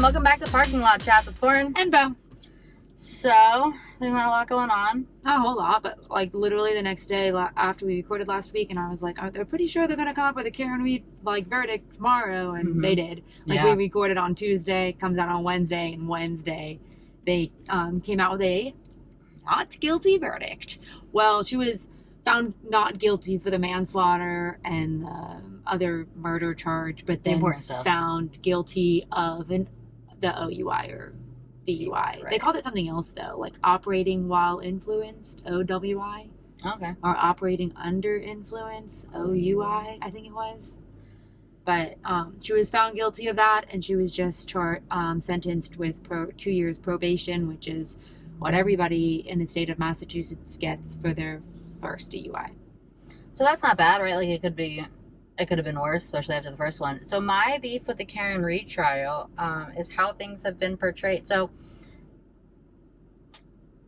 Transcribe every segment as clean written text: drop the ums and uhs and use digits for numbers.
welcome back to Parking Lot Chat with Thorn and Bo. So, there's not a lot going on. Not a whole lot, but like literally the next day after we recorded last week, and I was like, they're pretty sure they're gonna come up with a Karen Reed like verdict tomorrow, and they did. Like we recorded on Tuesday, comes out on Wednesday, and Wednesday they came out with a not guilty verdict. Well, she was found not guilty for the manslaughter and the other murder charge, but then found guilty of the OUI or DUI. Right. They called it something else though, like operating while influenced, OWI. Okay. Or operating under influence, OUI, I think it was. But she was found guilty of that, and she was just sentenced with 2 years probation, which is what everybody in the state of Massachusetts gets for their first DUI. So that's not bad, right? Like it could have been worse, especially after the first one. So my beef with the Karen Reed trial is how things have been portrayed. So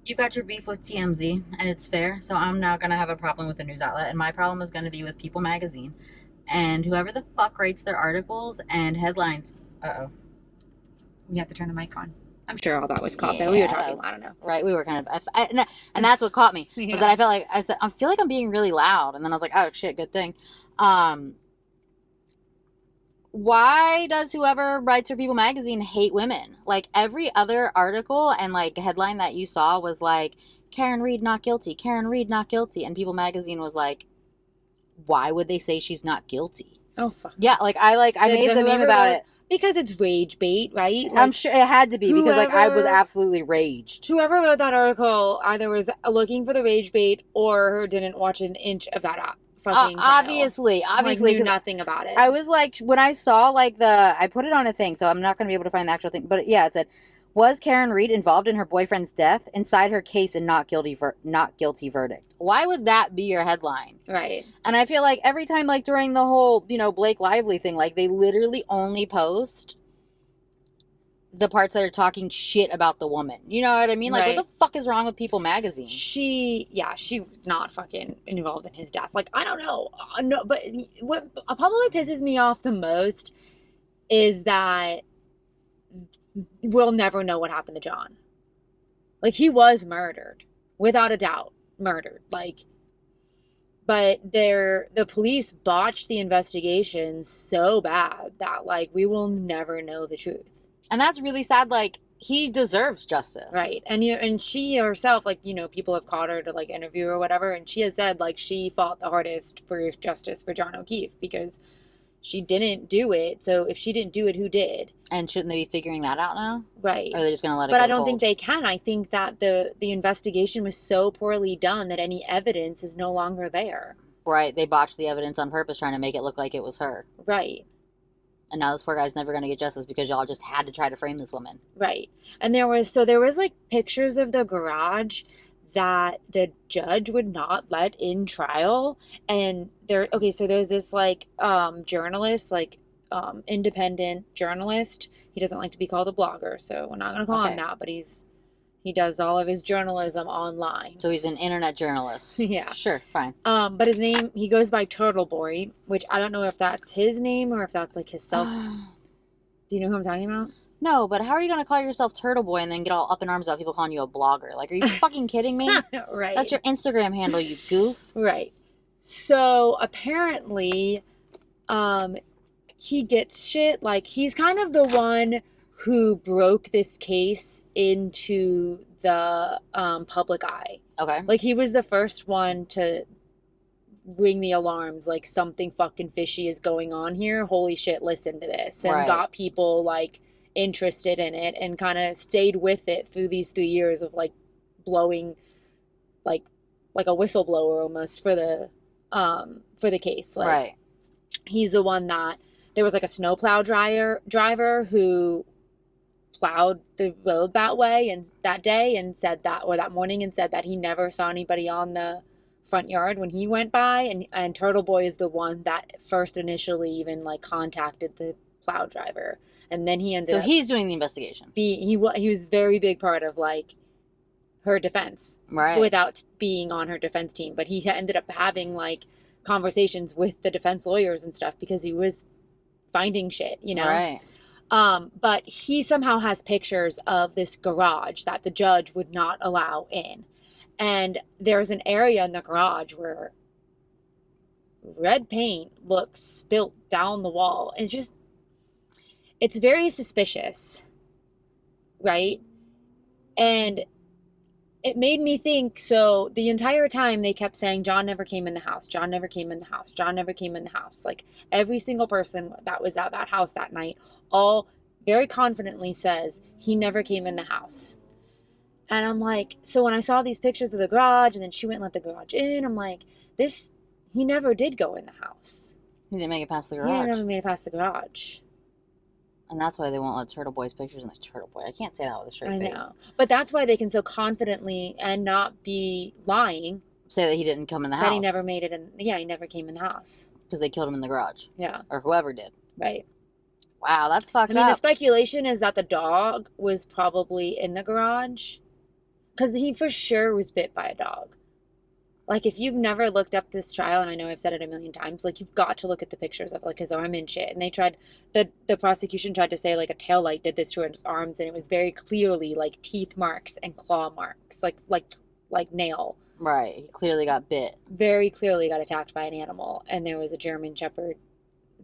you've got your beef with TMZ, and it's fair. So I'm not going to have a problem with the news outlet, and my problem is going to be with People Magazine. And whoever the fuck writes their articles and headlines. We have to turn the mic on. I'm sure all that was caught there. We were talking, I don't know. Right, we were kind of, and that's what caught me. Was that I feel like I'm being really loud. And then I was like, oh shit, good thing. Why does whoever writes for People Magazine hate women? Like every other article and like headline that you saw was like, Karen Reed not guilty, Karen Reed not guilty. And People Magazine was like, why would they say she's not guilty? Oh, fuck. Yeah, I made the meme about it. Because it's rage bait, right? Like, I'm sure it had to be because I was absolutely raged. Whoever wrote that article either was looking for the rage bait or didn't watch an inch of that fucking obviously knew nothing about it. I was like, when I saw I put it on a thing, so I'm not going to be able to find the actual thing. But yeah, it said, was Karen Reed involved in her boyfriend's death? Inside her case and not guilty verdict. Why would that be your headline? Right. And I feel like every time, like during the whole, Blake Lively thing, like they literally only post the parts that are talking shit about the woman. You know what I mean? Like, right. What the fuck is wrong with People Magazine? She was not fucking involved in his death. Like, I don't know. No, but what probably pisses me off the most is that we'll never know what happened to John. Like, he was murdered. Without a doubt. Murdered. Like, but the police botched the investigation so bad that, like, we will never know the truth. And that's really sad. Like, he deserves justice. Right. And she herself, like, people have called her to, like, interview or whatever, and she has said, like, she fought the hardest for justice for John O'Keefe because she didn't do it. So if she didn't do it, who did? And shouldn't they be figuring that out now? Right. Or are they just going to let it go? But I don't think they can. I think that the investigation was so poorly done that any evidence is no longer there. Right. They botched the evidence on purpose, trying to make it look like it was her. Right. And now this poor guy's never going to get justice because y'all just had to try to frame this woman. Right. And there was like pictures of the garage that the judge would not let in trial. And so there's this like journalist, like independent journalist. He doesn't like to be called a blogger, so we're not going to call him that, but he does all of his journalism online. So he's an internet journalist. Yeah. Sure, fine. But his name, he goes by Turtle Boy, which I don't know if that's his name or if that's like his self. Do you know who I'm talking about? No, but how are you going to call yourself Turtle Boy and then get all up in arms about people calling you a blogger? Like, are you fucking kidding me? Right. That's your Instagram handle, you goof. Right. So apparently, he gets shit. Like, he's kind of the one who broke this case into the public eye. Okay. Like, he was the first one to ring the alarms, like, something fucking fishy is going on here. Holy shit, listen to this. And got people, like, interested in it and kind of stayed with it through these 3 years of, like, blowing, like a whistleblower almost for the case. Like, right. He's the one that there was like a snowplow driver who plowed the road that way and that day and said that, or that morning, and said that he never saw anybody on the front yard when he went by. And Turtle Boy is the one that first initially even like contacted the plow driver. And then he ended up... So he's doing the investigation. He was a very big part of like her defense. Right. Without being on her defense team. But he ended up having like conversations with the defense lawyers and stuff because he was finding shit, you know? Right. But he somehow has pictures of this garage that the judge would not allow in. And there's an area in the garage where red paint looks spilt down the wall. It's very suspicious, right? And it made me think, so the entire time they kept saying John never came in the house, John never came in the house, John never came in the house. Like every single person that was at that house that night all very confidently says he never came in the house. And I'm like, so when I saw these pictures of the garage and then she went and let the garage in, I'm like, he never did go in the house. He didn't make it past the He garage. never made it past the garage. And that's why they won't let Turtle Boy's pictures in the Turtle Boy. I can't say that with a straight face. I know. But that's why they can so confidently and not be lying. Say that he didn't come in the house. That he never made it in. Yeah, he never came in the house. Because they killed him in the garage. Yeah. Or whoever did. Right. Wow, that's fucked up. I mean, the speculation is that the dog was probably in the garage. Because he for sure was bit by a dog. Like, if you've never looked up this trial, and I know I've said it a million times, like, you've got to look at the pictures of, like, his arm and shit. And they tried, the prosecution tried to say, like, a tail light did this to his arms, and it was very clearly, like, teeth marks and claw marks, like nail. Right. He clearly got bit. Very clearly got attacked by an animal. And there was a German Shepherd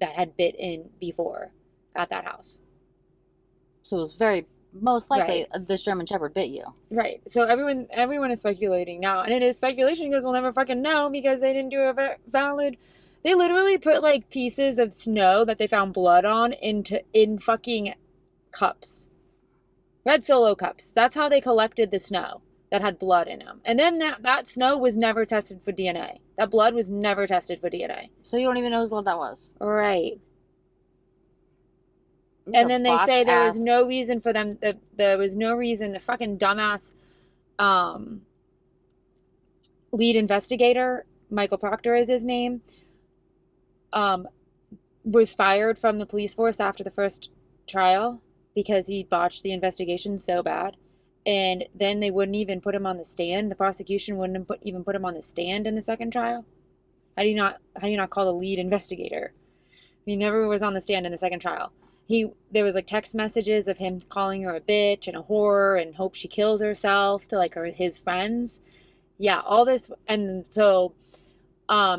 that had bit in before at that house. So it was very... Most likely, this German Shepherd bit you. Right. So everyone is speculating now. And it is speculation because we'll never fucking know because they didn't do a valid... They literally put, like, pieces of snow that they found blood on in fucking cups. Red Solo cups. That's how they collected the snow that had blood in them. And then that snow was never tested for DNA. That blood was never tested for DNA. So you don't even know whose blood that was? Right. And then they say there was no reason for them. There was no reason. The fucking dumbass lead investigator, Michael Proctor is his name, was fired from the police force after the first trial because he botched the investigation so bad. And then they wouldn't even put him on the stand. The prosecution wouldn't even put him on the stand in the second trial. How do you not call the lead investigator? He never was on the stand in the second trial. There was like text messages of him calling her a bitch and a whore and hope she kills herself to like his friends. Yeah, all this. And so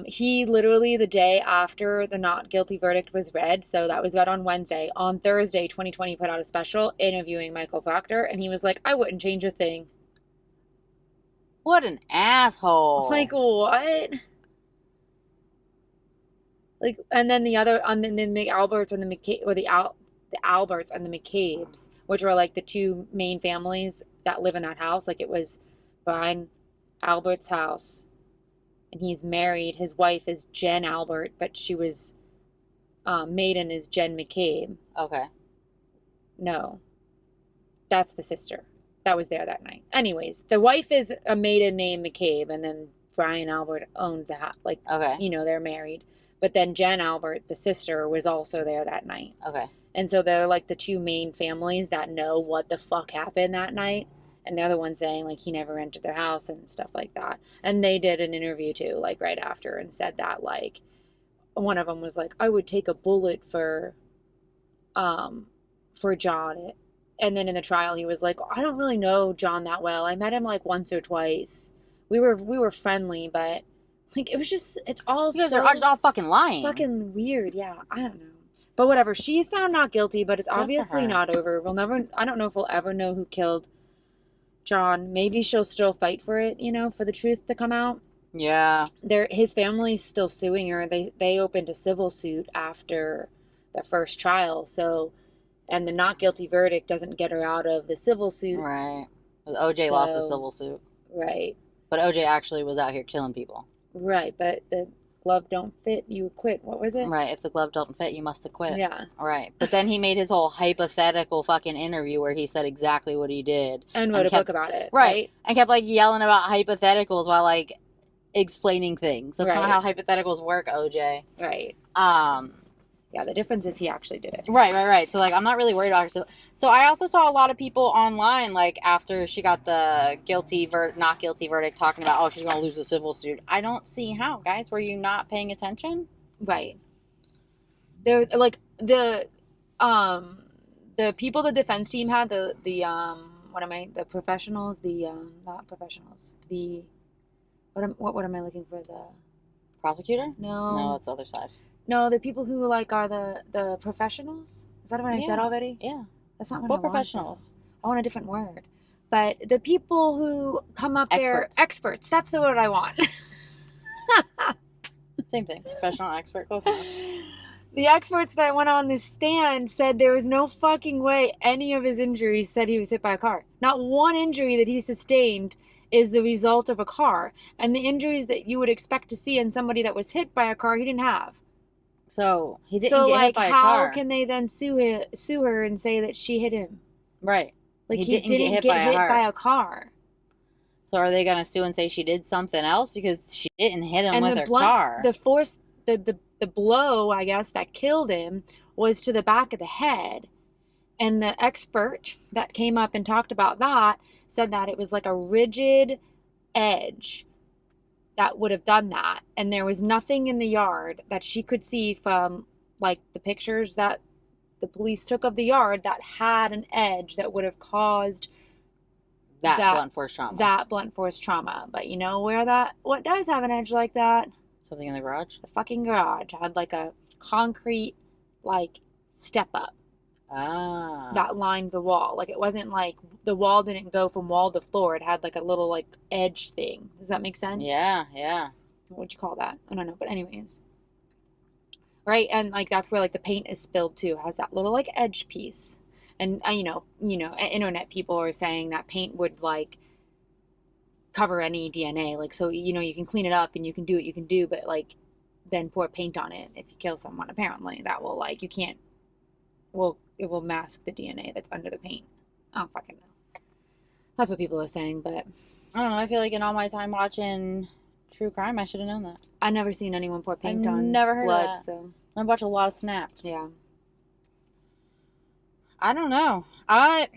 he literally the day after the not guilty verdict was read, so that was read on Wednesday, on Thursday 2020 put out a special interviewing Michael Proctor, and he was like, I wouldn't change a thing. What an asshole. Like, what? Like, and then the Alberts and the McCabe, or the Alberts and the McCabes, which were like the two main families that live in that house. Like, it was Brian Albert's house, and he's married. His wife is Jen Albert, but she was maiden is Jen McCabe. Okay. No, that's the sister that was there that night. Anyways, the wife is a maiden named McCabe, and then Brian Albert owned the house. Like, okay, you know, they're married. But then Jen Albert, the sister, was also there that night. Okay. And so they're like the two main families that know what the fuck happened that night. And they're the ones saying, like, he never entered their house and stuff like that. And they did an interview, too, like, right after and said that, like, one of them was like, I would take a bullet for John. And then in the trial, he was like, I don't really know John that well. I met him, like, once or twice. We were friendly, but... Like, it was just, it's all you guys are just all fucking lying. Fucking weird, yeah. I don't know. But whatever. She's found not guilty, but it's obviously not over. I don't know if we'll ever know who killed John. Maybe she'll still fight for it, you know, for the truth to come out. Yeah. His family's still suing her. They opened a civil suit after the first trial, so, and the not guilty verdict doesn't get her out of the civil suit. Right. OJ lost the civil suit. Right. But OJ actually was out here killing people. Right, but the glove don't fit, you quit. What was it? Right, if the glove don't fit, you must acquit. Yeah. Right, but then he made his whole hypothetical fucking interview where he said exactly what he did. And wrote a book about it. Right, and kept, like, yelling about hypotheticals while, like, explaining things. That's not how hypotheticals work, OJ. Right. Yeah, the difference is he actually did it. Right. So, like, I'm not really worried about her. So I also saw a lot of people online, like, after she got the not guilty verdict, talking about, oh, she's going to lose the civil suit. I don't see how, guys. Were you not paying attention? Right. They're, like, the the people the defense team had, the professionals, not professionals, what am I looking for, the prosecutor? No, no, that's the other side. no, the people who like are the professionals. Is that what I said already? Yeah. That's not what professionals? I want a different word. But the people who come up there, experts. That's the word I want. Same thing. Professional, expert, close enough. The experts that went on the stand said there was no fucking way any of his injuries said he was hit by a car. Not one injury that he sustained is the result of a car. And the injuries that you would expect to see in somebody that was hit by a car, he didn't have. So he didn't get hit by a car. How can they then sue her and say that she hit him? Right. Like he didn't get hit by a car. So are they gonna sue and say she did something else because she didn't hit him with her car? The blow, I guess, that killed him was to the back of the head. And the expert that came up and talked about that said that it was like a rigid edge that would have done that. And there was nothing in the yard that she could see from like the pictures that the police took of the yard that had an edge that would have caused that blunt force trauma. That blunt force trauma. But you know what does have an edge like that? Something in the garage? The fucking garage had like a concrete like step up. Ah. That lined the wall. Like it wasn't like the wall didn't go from wall to floor. It had like a little like edge thing. Does that make sense? Yeah, yeah. What'd you call that? I don't know. But anyways. Right? And like that's where like the paint is spilled too. It has that little like edge piece. And you know, internet people are saying that paint would like cover any DNA. Like, so, you know, you can clean it up and you can do what you can do, but like then pour paint on it if you kill someone. Apparently that will like, it will mask the DNA that's under the paint. I don't fucking know. That's what people are saying, but I don't know. I feel like in all my time watching true crime, I should have known that. I've never seen anyone pour paint on never heard blood, of that. so I've watched a lot of Snapped. Yeah. I don't know. But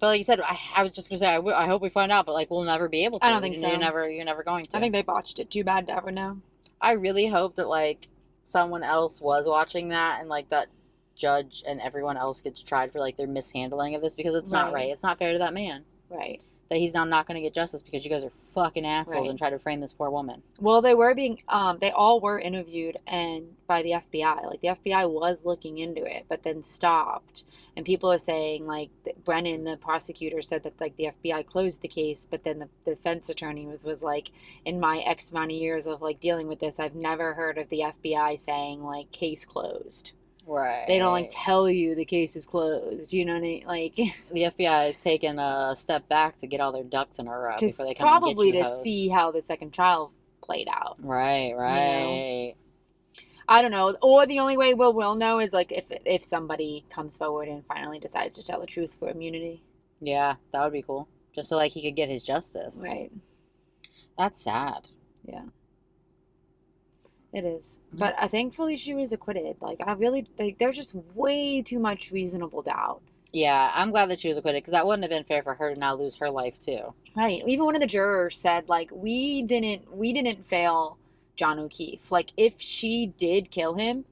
like you said, I was just gonna say I hope we find out, but like we'll never be able to. I don't think so. You're never going to. I think they botched it. Too bad to ever know. I really hope that like someone else was watching that and like that judge and everyone else gets tried for like their mishandling of this, because it's not right. It's not fair to that man. Right. That he's now not going to get justice because you guys are fucking assholes and try to frame this poor woman. Well, they were being, they all were interviewed and by the FBI. Like the FBI was looking into it, but then stopped. And people are saying like Brennan, the prosecutor, said that like the FBI closed the case, but then the defense attorney was like, in my X amount of years of like dealing with this, I've never heard of the FBI saying like case closed. Right. They don't like tell you the case is closed. You know what I mean? Like the FBI has taken a step back to get all their ducks in a row before they come probably and get you, to see how the second trial played out. Right. You know? I don't know. Or the only way we'll know is like if somebody comes forward and finally decides to tell the truth for immunity. Yeah, that would be cool. Just so like he could get his justice. Right. That's sad. Yeah. It is. But thankfully she was acquitted. Like, I really, like, there's just way too much reasonable doubt. Yeah, I'm glad that she was acquitted, because that wouldn't have been fair for her to now lose her life, too. Right. Even one of the jurors said, like, we didn't fail John O'Keefe. Like, if she did kill him,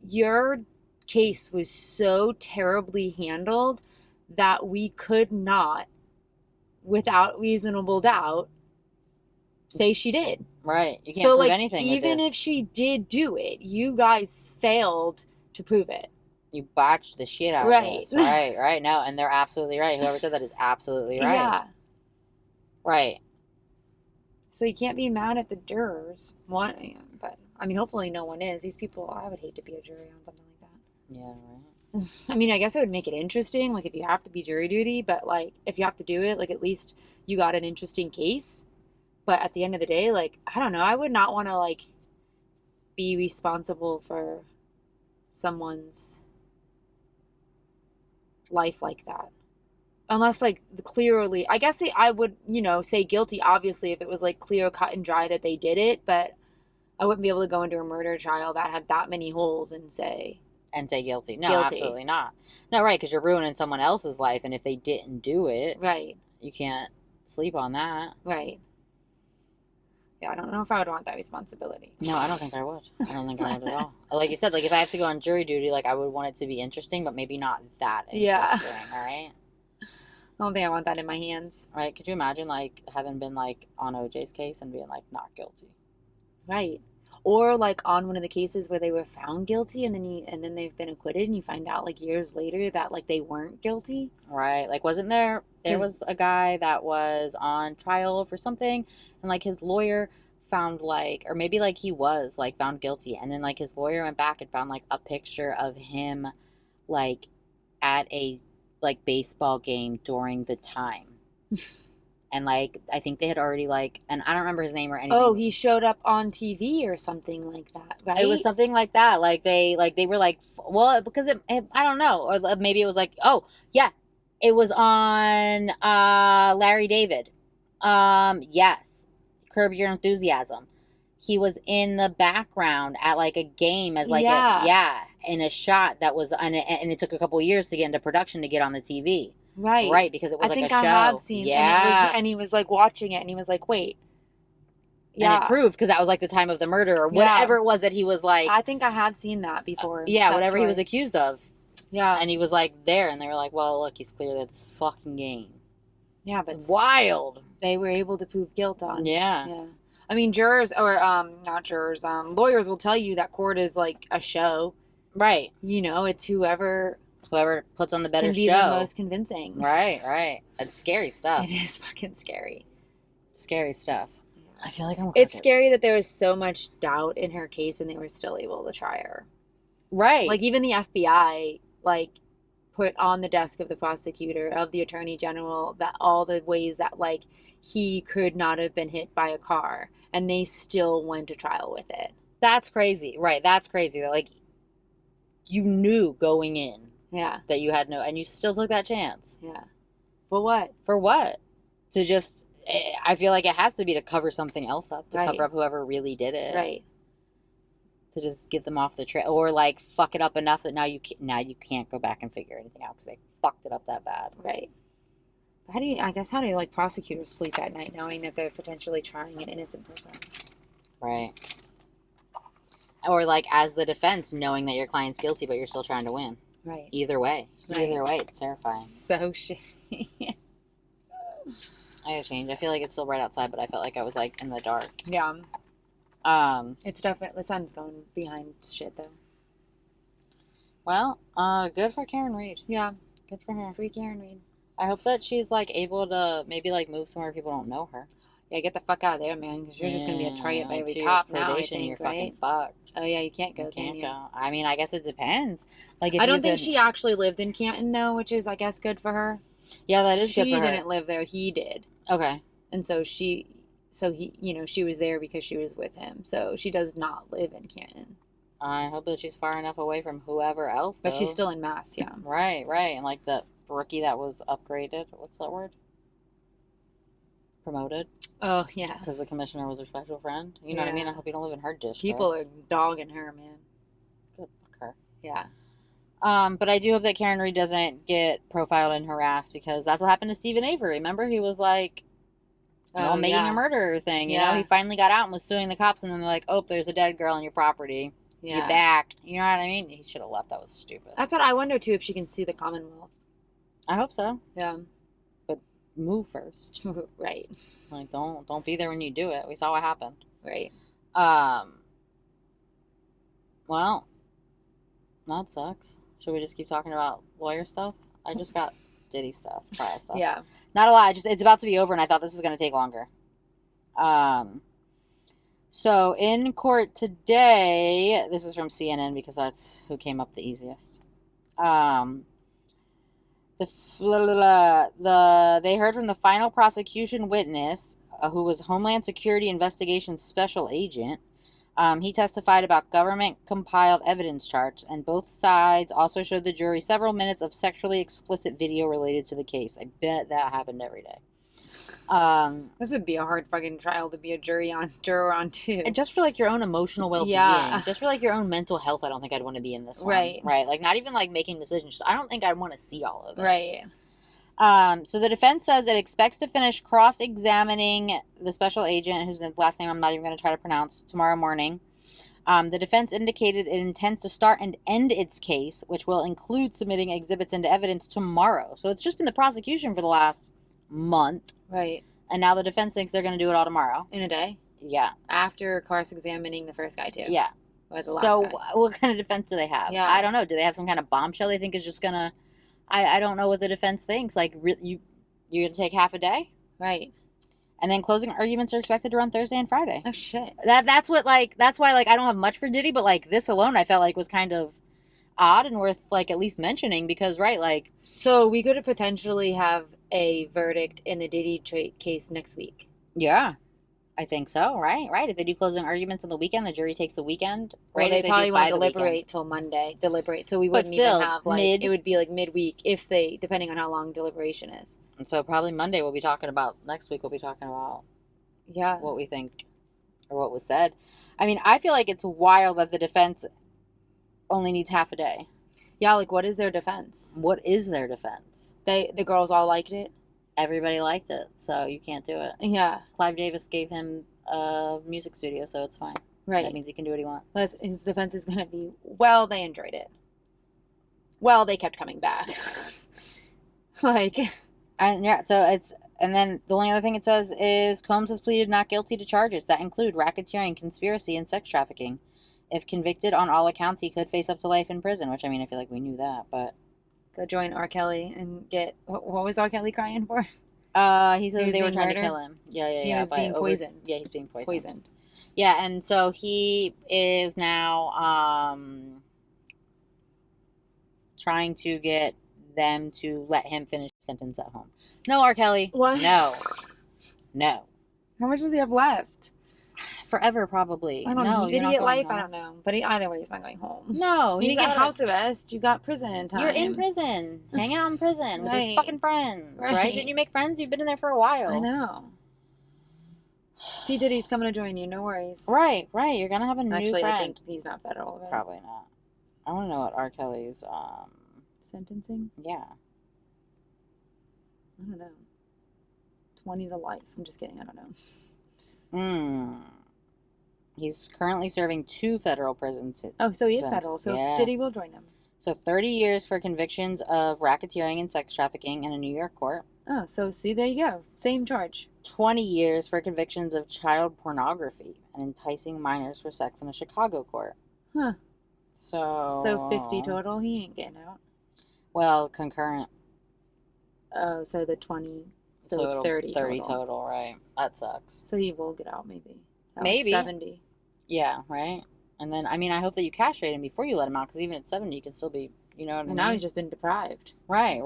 your case was so terribly handled that we could not, without reasonable doubt, say she did. Right. You can't prove anything with this. Even if she did do it, you guys failed to prove it. You botched the shit out of this. Right. No, and they're absolutely right. Whoever said that is absolutely right. Yeah. Right. So you can't be mad at the jurors. But, I mean, hopefully no one is. These people, I would hate to be a jury on something like that. Yeah, right. I mean, I guess it would make it interesting, like, if you have to be jury duty, but, like, if you have to do it, like, at least you got an interesting case. But at the end of the day, like, I don't know, I would not want to, like, be responsible for someone's life like that. Unless, like, clearly, I guess I would, say guilty, obviously, if it was, like, clear, cut, and dry that they did it, but I wouldn't be able to go into a murder trial that had that many holes and say guilty. No, absolutely not. No, right, because you're ruining someone else's life, and if they didn't do it, right, you can't sleep on that. Right. Yeah, I don't know if I would want that responsibility. No, I don't think I would. I don't think I would at all. Like you said, like if I have to go on jury duty, like I would want it to be interesting, but maybe not that interesting, all right? I don't think I want that in my hands. Right? Could you imagine like having been like on OJ's case and being like not guilty? Right. Or like on one of the cases where they were found guilty and then they've been acquitted and you find out like years later that like they weren't guilty. Right. Like wasn't there was a guy that was on trial for something and like his lawyer found like, or maybe like he was like found guilty, and then like his lawyer went back and found like a picture of him like at a like baseball game during the time. And like I think they had already like, and I don't remember his name or anything. Oh, he showed up on TV or something like that, right? It was something like that. Like they were like, well, because I don't know, or maybe it was like, oh yeah, it was on Larry David. Yes, Curb Your Enthusiasm. He was in the background at like a game as like in a shot that was, and it took a couple years to get into production to get on the TV. Right, because it was like a show. I think I have seen, and he was like watching it, and he was like, "Wait." Yeah. And it proved, because that was like the time of the murder or whatever it was that he was like. I think I have seen that before. Whatever he was accused of. Yeah. And he was like there, and they were like, well, look, he's clearly at this fucking game. Yeah, but wild. They were able to prove guilt on. Yeah. Yeah. I mean, jurors, or not jurors, lawyers will tell you that court is like a show. Right. You know, it's whoever puts on the better can be show. The most convincing. Right. It's scary stuff. It is fucking scary. Scary stuff. I feel like It's scary that there was so much doubt in her case and they were still able to try her. Right. Like even the FBI, like, put on the desk of the prosecutor, of the attorney general, that all the ways that like he could not have been hit by a car, and they still went to trial with it. That's crazy. Right. That's crazy. That like you knew going in. Yeah. That you had no, and you still took that chance. Yeah. For what? For what? To just, I feel like it has to be to cover something else up, to cover up whoever really did it. Right. To just get them off the trail, or like fuck it up enough that now you can't go back and figure anything out because they fucked it up that bad. Right. How do you like prosecutors sleep at night knowing that they're potentially trying an innocent person? Right. Or like as the defense, knowing that your client's guilty but you're still trying to win. Right. Either way. Right. Either way, it's terrifying. So shitty. I gotta change. I feel like it's still right outside, but I felt like I was like in the dark. Yeah. It's definitely, the sun's going behind shit though. Well, good for Karen Reed. Yeah. Good for her. Free Karen Reed. I hope that she's like able to maybe like move somewhere people don't know her. Yeah, get the fuck out of there, man, because you're just gonna be a target by every cop now. I think, you're right? fucking fucked. Oh yeah, you can't go. You can't go. I mean, I guess it depends. Like, if I don't think she actually lived in Canton though, which is, I guess, good for her. Yeah, that is good for her. She didn't live there. He did. Okay. And so he, she was there because she was with him. So she does not live in Canton. I hope that she's far enough away from whoever else, though. But she's still in Mass, yeah. Right. And like the rookie that was upgraded. What's that word? Promoted. Oh, yeah. Because the commissioner was her special friend. You know what I mean? I hope you don't live in her district. People are dogging her, man. Good. Fuck her. Yeah. But I do hope that Karen Reed doesn't get profiled and harassed, because that's what happened to Stephen Avery. Remember? He was like, making a murder thing. You know, he finally got out and was suing the cops, and then they're like, oh, there's a dead girl on your property. Yeah. You're back. You know what I mean? He should have left. That was stupid. That's what I wonder, too, if she can sue the Commonwealth. I hope so. Yeah. But move first. Right. Like, don't be there when you do it. We saw what happened. Right. Well, that sucks. Should we just keep talking about lawyer stuff? I just got Diddy stuff, trial stuff. Yeah. Not a lot. It's about to be over, and I thought this was going to take longer. So in court today, this is from CNN because that's who came up the easiest. They heard from the final prosecution witness, who was Homeland Security Investigations Special Agent. He testified about government-compiled evidence charts, and both sides also showed the jury several minutes of sexually explicit video related to the case. I bet that happened every day. This would be a hard fucking trial to be a juror on too. And just for like your own emotional well-being, just for like your own mental health, I don't think I'd want to be in this one. Right. Like not even like making decisions. I don't think I'd want to see all of this. Right. So the defense says it expects to finish cross-examining the special agent, whose last name I'm not even going to try to pronounce, tomorrow morning. The defense indicated it intends to start and end its case, which will include submitting exhibits into evidence tomorrow. So it's just been the prosecution for the last month. Right. And now the defense thinks they're going to do it all tomorrow. In a day? Yeah. After cross-examining the first guy, too. Yeah. Or the last so guy. What kind of defense do they have? Yeah. I don't know. Do they have some kind of bombshell they think is just going to... I don't know what the defense thinks. Like, you're going to take half a day? Right. And then closing arguments are expected to run Thursday and Friday. Oh, shit. That's why, like, I don't have much for Diddy, but, like, this alone I felt like was kind of odd and worth, like, at least mentioning because, right, like... So we could potentially have a verdict in the Diddy case next week. Yeah. I think so, right? Right. If they do closing arguments on the weekend, the jury takes the weekend. Right. Or They probably won't deliberate till Monday. So we wouldn't even have, like, it would be, like, midweek if they, depending on how long deliberation is. And so probably Monday we'll be talking about, next week we'll be talking about what we think or what was said. I mean, I feel like it's wild that the defense only needs half a day. Yeah, like, what is their defense? What is their defense? The girls all liked it? Everybody liked it, so you can't do it. Yeah. Clive Davis gave him a music studio, so it's fine. Right. That means he can do what he wants. His defense is going to be, well, they enjoyed it. Well, they kept coming back. Like... And yeah, so it's... And then the only other thing it says is Combs has pleaded not guilty to charges that include racketeering, conspiracy, and sex trafficking. If convicted on all accounts, he could face up to life in prison, which, I mean, I feel like we knew that, but... Go join R. Kelly and get... What was R. Kelly crying for? He said they were trying to kill him. Yeah. He was being poisoned. Yeah, he's being poisoned. Yeah, and so he is now trying to get them to let him finish the sentence at home. No, R. Kelly. What? No. How much does he have left? Forever, probably. I don't know. Did he get life? Home. I don't know. But either way, he's not going home. No. You didn't get house arrest. You got prison time. You're in prison. Hang out in prison with your fucking friends, right? Didn't you make friends? You've been in there for a while. I know. P. Diddy's coming to join you. No worries. Right. You're going to have a new friend. Actually, I think he's not federal. Right? Probably not. I want to know what R. Kelly's... sentencing? Yeah. I don't know. 20 to life. I'm just kidding. I don't know. He's currently serving 2 federal prisons. Oh, so he is federal. So yeah. Diddy will join him. So 30 years for convictions of racketeering and sex trafficking in a New York court. Oh, so see, there you go. Same charge. 20 years for convictions of child pornography and enticing minors for sex in a Chicago court. Huh. So 50 total? He ain't getting out. Well, concurrent. Oh, so the 20. So it's 30 total, right? That sucks. So he will get out, maybe. Maybe. 70. Yeah, right? And then, I mean, I hope that you castrate him before you let him out, because even at 70, you can still be, you know what I mean? And now he's just been deprived. Right.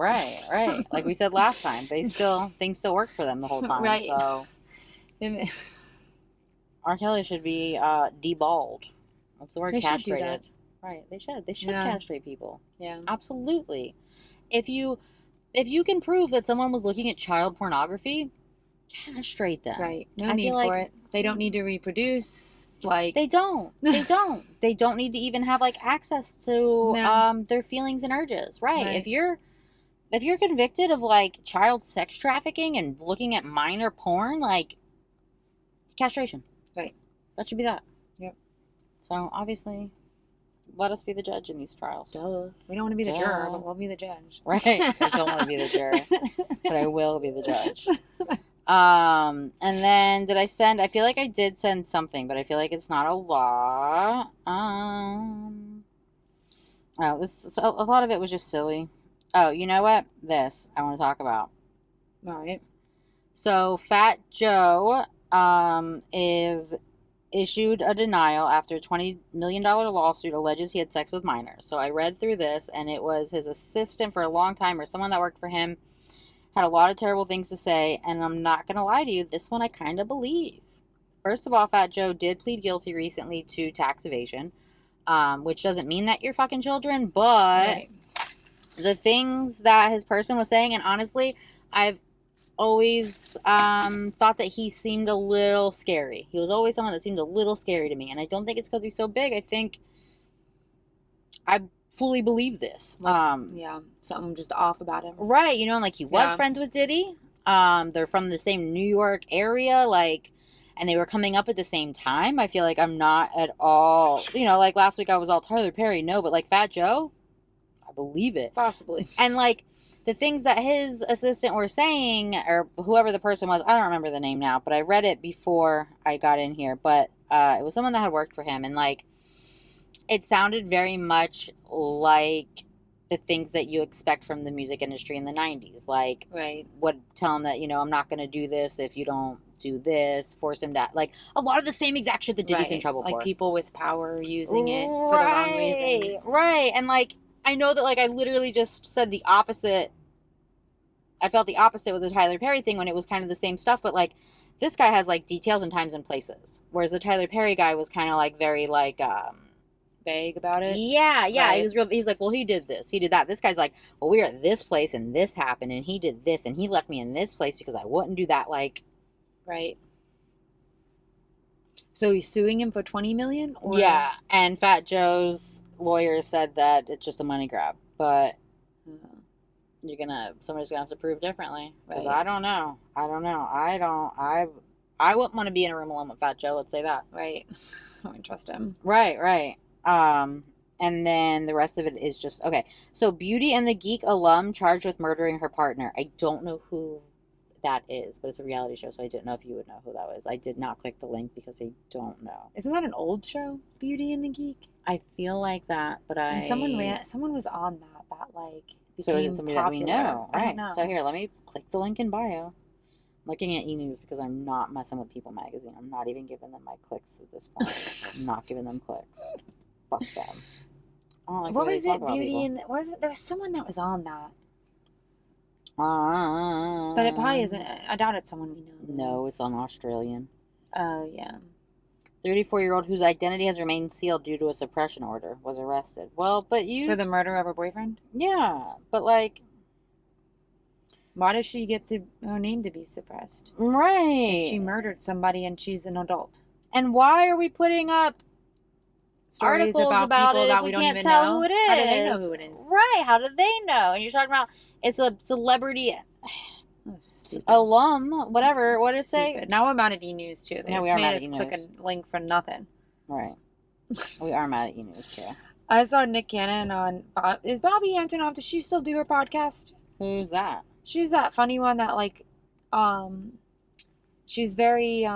Like we said last time, things still work for them the whole time. Right. So, R. Kelly should be deballed. What's the word? They castrated. Should do that. Right, they should. They should castrate people. Yeah. Absolutely. If you can prove that someone was looking at child pornography, castrate them. Right. No need for it. They don't need to reproduce. Like they don't. They don't need to even have like access to their feelings and urges. Right. If you're convicted of like child sex trafficking and looking at minor porn, like it's castration. Right. That should be that. Yep. So obviously, let us be the judge in these trials. Duh. We don't want to be the juror, but we'll be the judge. Right. I don't want to be the juror, but I will be the judge. And then I feel like I did send something, but I feel like it's not a lot. A lot of it was just silly. Oh, you know what? This I want to talk about. All right. So Fat Joe, is issued a denial after a $20 million lawsuit alleges he had sex with minors. So I read through this, and it was his assistant for a long time, or someone that worked for him, had a lot of terrible things to say, and I'm not going to lie to you, this one I kind of believe. First of all, Fat Joe did plead guilty recently to tax evasion, which doesn't mean that you're fucking children, but the things that his person was saying, and honestly, I've always thought that he seemed a little scary. He was always someone that seemed a little scary to me, and I don't think it's because he's so big. I fully believe this. Yeah, something just off about him. Right, you know, and like he was friends with Diddy. They're from the same New York area, like, and they were coming up at the same time. I feel like I'm not at all, you know, like last week I was all Tyler Perry, no, but like Fat Joe, I believe it. Possibly. And like the things that his assistant were saying, or whoever the person was, I don't remember the name now, but I read it before I got in here, but it was someone that had worked for him, and like it sounded very much like the things that you expect from the music industry in the 90s, like would tell him that, you know, I'm not going to do this if you don't do this, force him to, like a lot of the same exact shit that Diddy's in trouble for, like people with power using it for the wrong reasons, and like I know that like I literally just said the opposite. I felt the opposite with the Tyler Perry thing when it was kind of the same stuff, but like this guy has like details and times and places, whereas the Tyler Perry guy was kind of like very like vague about it. Yeah. Right. He was like, well, he did this, he did that. This guy's like, well, we were at this place and this happened and he did this and he left me in this place because I wouldn't do that. Like, right. So he's suing him for $20 million? Or? Yeah, and Fat Joe's lawyer said that it's just a money grab, but somebody's gonna have to prove differently, because I don't know. I wouldn't want to be in a room alone with Fat Joe, let's say that. Right. I wouldn't trust him. Right. And then the rest of it is just, okay. So Beauty and the Geek alum charged with murdering her partner. I don't know who that is, but it's a reality show, so I didn't know if you would know who that was. I did not click the link because I don't know. Isn't that an old show, Beauty and the Geek? I feel like that, but someone was on that like so is it somebody popular. That we know? Right. I don't know. So here, let me click the link in bio. I'm looking at E-News because I'm not messing with People Magazine. I'm not even giving them my clicks at this point. I'm not giving them clicks. Fuck them. I don't like what was it? Beauty and what was it? There was someone that was on that. But it probably isn't. I doubt it's someone we know. Though. No, it's on Australian. Oh, yeah. 34-year-old whose identity has remained sealed due to a suppression order was arrested. Well, but for the murder of her boyfriend? Yeah, but like, why does she get her name to be suppressed? Right. If she murdered somebody and she's an adult. And why are we putting up stories articles about it if we can't tell who it is? How do they know who it is? Right. How do they know? And you're talking about it's a celebrity alum, whatever. What did it say? Now we're mad at E-News too. They we are mad at E-News. Click a link for nothing. Right. We are mad at E-News too. I saw Nick Cannon on. Is Bobby Antonoff? Does she still do her podcast? Who's that? She's that funny one that like, she's very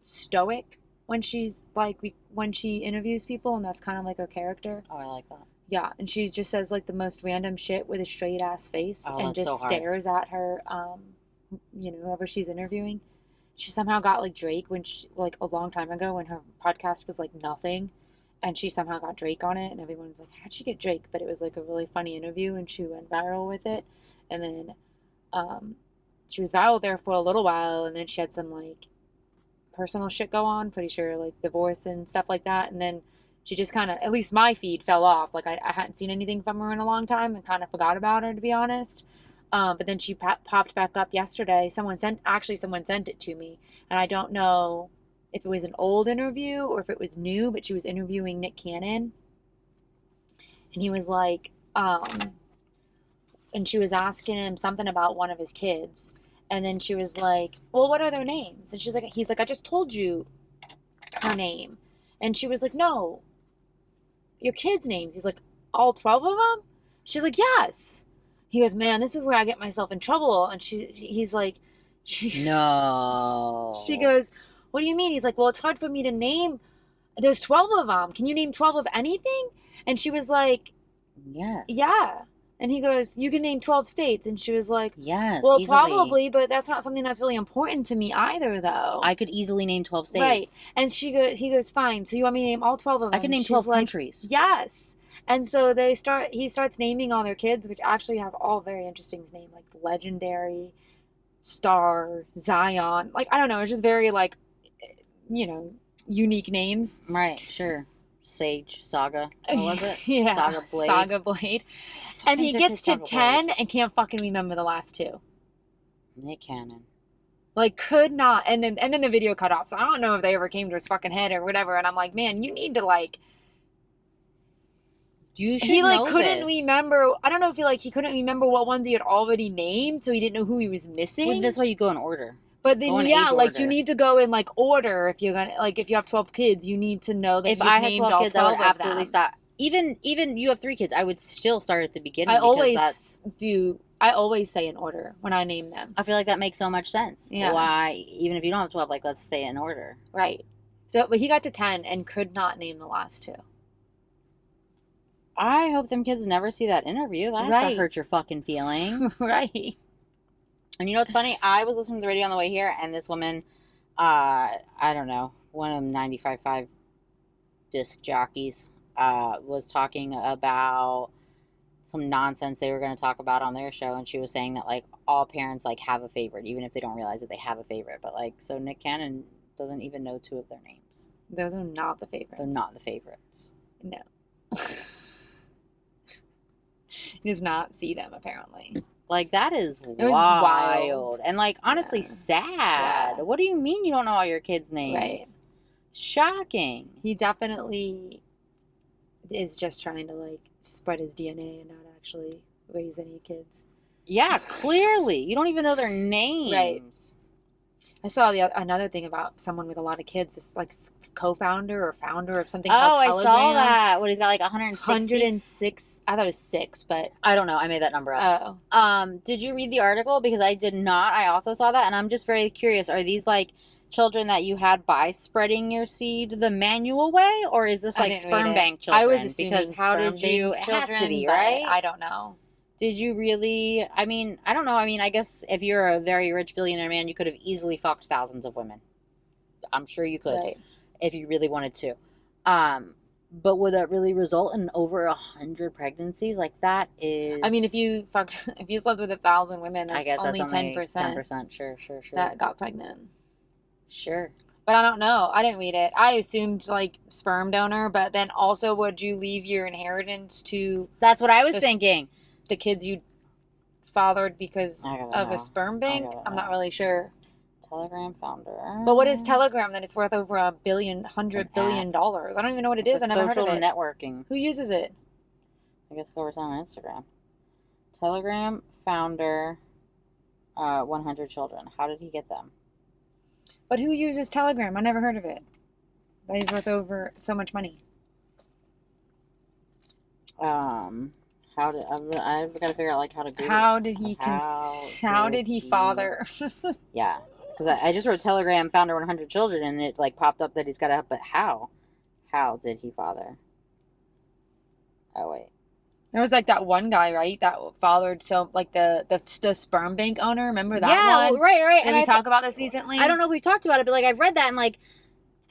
stoic when she's like when she interviews people, and that's kind of like her character. Oh, I like that. Yeah, and she just says like the most random shit with a straight ass face and just so stares at her, whoever she's interviewing. She somehow got like Drake when she, like a long time ago when her podcast was like nothing, and she somehow got Drake on it, and everyone's like, how'd she get Drake? But it was like a really funny interview, and she went viral with it, and then she was viral there for a little while, and then she had some like personal shit go on, pretty sure like divorce and stuff like that, and then she just kind of, at least my feed fell off. Like I hadn't seen anything from her in a long time and kind of forgot about her, to be honest. But then she popped back up yesterday. Someone sent it to me, and I don't know if it was an old interview or if it was new, but she was interviewing Nick Cannon, and he was like, and she was asking him something about one of his kids, and then she was like, well, what are their names? And he's like, I just told you her name. And she was like, no, your kids' names. He's like, all 12 of them? She's like, yes. He goes, man, this is where I get myself in trouble. And he's like, no. She goes, what do you mean? He's like, well, it's hard for me to name. There's 12 of them. Can you name 12 of anything? And she was like, yes. Yeah. And he goes, you can name 12 states. And she was like, yes, well, easily. Probably, but that's not something that's really important to me either, though. I could easily name 12 states. Right. And he goes, fine. So you want me to name all 12 of them? I can name 12 countries. Yes. And so he starts naming all their kids, which actually have all very interesting names, like Legendary, Star, Zion. Like, I don't know. It's just very, like, unique names. Right, sure. Sage, Saga. What was it? Yeah. Saga Blade. And he gets to 10 and can't fucking remember the last two. Nick Cannon. Like, could not. And then the video cut off. So I don't know if they ever came to his fucking head or whatever. And I'm like, man, you need to, like, You should he like know couldn't this. remember. I don't know if he couldn't remember what ones he had already named, so he didn't know who he was missing. Well, that's why you go in order. But then Age like order. you need to go in like order if you're gonna if you have 12 kids, you need to know that if you've I had named 12 all kids, I would 12 of absolutely them. stop. Even you have 3 kids, I would still start at the beginning. I always say in order when I name them. I feel like that makes so much sense. Yeah. Why, even if you don't have 12, like, let's say in order. Right. So, but he got to 10 and could not name the last 2. I hope them kids never see that interview. That has to hurt your fucking feelings. Right. And you know what's funny? I was listening to the radio on the way here, and this woman, I don't know, one of them 95.5 disc jockeys, was talking about some nonsense they were going to talk about on their show, and she was saying that, like, all parents, like, have a favorite, even if they don't realize that they have a favorite. But, like, so Nick Cannon doesn't even know 2 of their names. Those are not the favorites. They're not the favorites. No. He does not see them, apparently. Like, that is wild. And, like, honestly, sad. Yeah. What do you mean you don't know all your kids' names? Right. Shocking. He definitely is just trying to, like, spread his DNA and not actually raise any kids. Yeah, clearly. You don't even know their names. Right. I saw another thing about someone with a lot of kids. This like co-founder or founder of something called Telegram. I saw that. What, he's got like 160? 106. I thought it was 6, but I don't know. I made that number up. Did you read the article? Because I did not. I also saw that, and I'm just very curious. Are these like children that you had by spreading your seed the manual way, or is this like sperm bank children? I was assuming because how did you? It has to be, right? I don't know. Did you really? I mean, I don't know. I mean, I guess if you're a very rich billionaire man, you could have easily fucked thousands of women. I'm sure you could, right, if you really wanted to. But would that really result in over 100 pregnancies? Like, that is. I mean, if you slept with 1,000 women, I guess only that's 10%. 10%. Sure. That got pregnant. Sure. But I don't know. I didn't read it. I assumed like sperm donor, but then also would you leave your inheritance to? That's what I was thinking. The kids you fathered because of a sperm bank? I'm not really sure. Telegram founder. But what is Telegram that it's worth over $100 billion? I don't even know what it is. I never heard of it. Social networking. Who uses it? I guess go over on Instagram. Telegram founder, 100 children. How did he get them? But who uses Telegram? I never heard of it. That he's worth over so much money. I've got to figure out like how to Google. How did he father? Yeah, because I just wrote Telegram founder 100 children, and it like popped up that he's got to. But how did he father? Oh wait, there was like that one guy, right? That fathered like the sperm bank owner. Remember that one? Yeah, right. Did we talk about this recently? I don't know if we talked about it, but like I've read that, and like